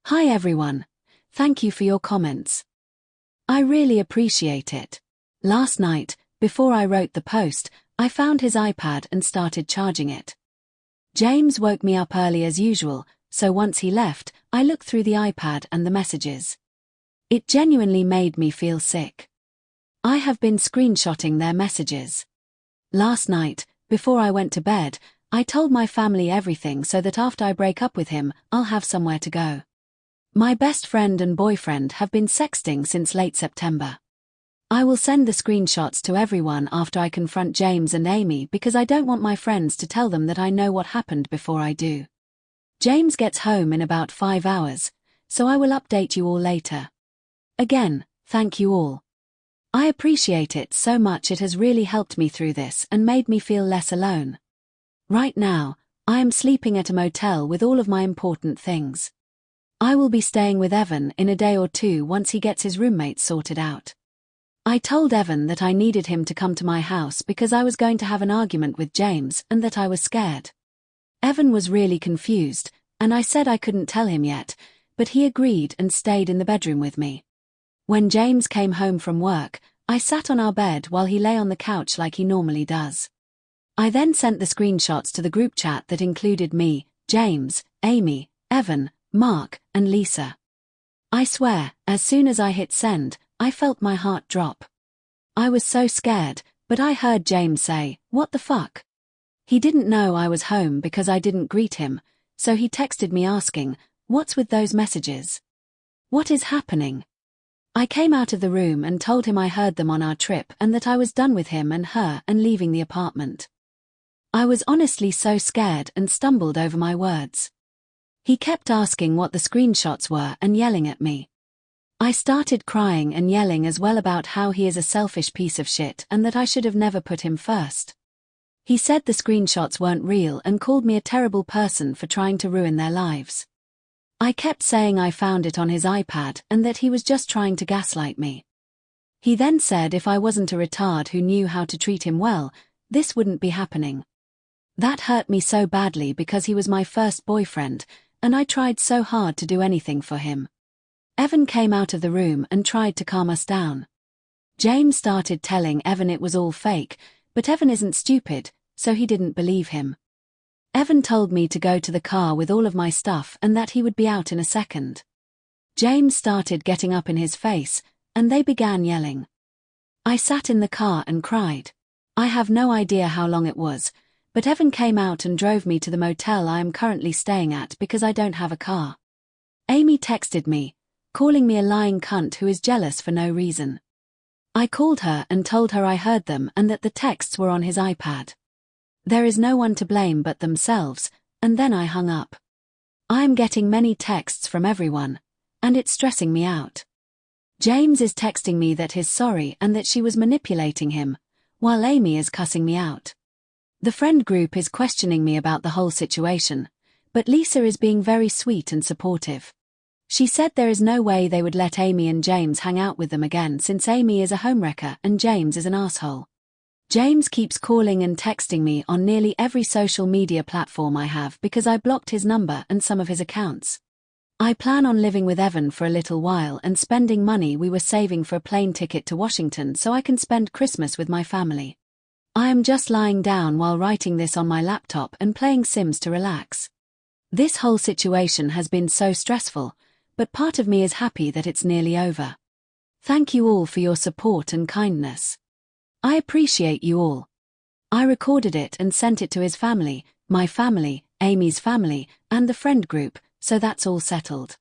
Hi everyone. Thank you for your comments. I really appreciate it. Last night, before I wrote the post, I found his iPad and started charging it. James woke me up early as usual, so once he left, I looked through the iPad and the messages. It genuinely made me feel sick. I have been screenshotting their messages. Last night, before I went to bed, I told my family everything so that after I break up with him, I'll have somewhere to go. My best friend and boyfriend have been sexting since late September. I will send the screenshots to everyone after I confront James and Amy because I don't want my friends to tell them that I know what happened before I do. James gets home in about 5 hours, so I will update you all later. Again, thank you all. I appreciate it so much. It has really helped me through this and made me feel less alone. Right now, I am sleeping at a motel with all of my important things. I will be staying with Evan in a day or two once he gets his roommates sorted out. I told Evan that I needed him to come to my house because I was going to have an argument with James and that I was scared. Evan was really confused, and I said I couldn't tell him yet, but he agreed and stayed in the bedroom with me. When James came home from work, I sat on our bed while he lay on the couch like he normally does. I then sent the screenshots to the group chat that included me, James, Amy, Evan, Mark, and Lisa. I swear, as soon as I hit send, I felt my heart drop. I was so scared, but I heard James say, "What the fuck?" He didn't know I was home because I didn't greet him, so he texted me asking, "What's with those messages? What is happening?" I came out of the room and told him I heard them on our trip and that I was done with him and her and leaving the apartment. I was honestly so scared and stumbled over my words. He kept asking what the screenshots were and yelling at me. I started crying and yelling as well about how he is a selfish piece of shit and that I should have never put him first. He said the screenshots weren't real and called me a terrible person for trying to ruin their lives. I kept saying I found it on his iPad and that he was just trying to gaslight me. He then said if I wasn't a retard who knew how to treat him well, this wouldn't be happening. That hurt me so badly because he was my first boyfriend, and I tried so hard to do anything for him. Evan came out of the room and tried to calm us down. James started telling Evan it was all fake, but Evan isn't stupid, so he didn't believe him. Evan told me to go to the car with all of my stuff and that he would be out in a second. James started getting up in his face, and they began yelling. I sat in the car and cried. I have no idea how long it was, but Evan came out and drove me to the motel I am currently staying at because I don't have a car. Amy texted me, calling me a lying cunt who is jealous for no reason. I called her and told her I heard them and that the texts were on his iPad. There is no one to blame but themselves, and then I hung up. I am getting many texts from everyone, and it's stressing me out. James is texting me that he's sorry and that she was manipulating him, while Amy is cussing me out. The friend group is questioning me about the whole situation, but Lisa is being very sweet and supportive. She said there is no way they would let Amy and James hang out with them again since Amy is a homewrecker and James is an asshole. James keeps calling and texting me on nearly every social media platform I have because I blocked his number and some of his accounts. I plan on living with Evan for a little while and spending money we were saving for a plane ticket to Washington so I can spend Christmas with my family. I am just lying down while writing this on my laptop and playing Sims to relax. This whole situation has been so stressful, but part of me is happy that it's nearly over. Thank you all for your support and kindness. I appreciate you all. I recorded it and sent it to his family, my family, Amy's family, and the friend group, so that's all settled.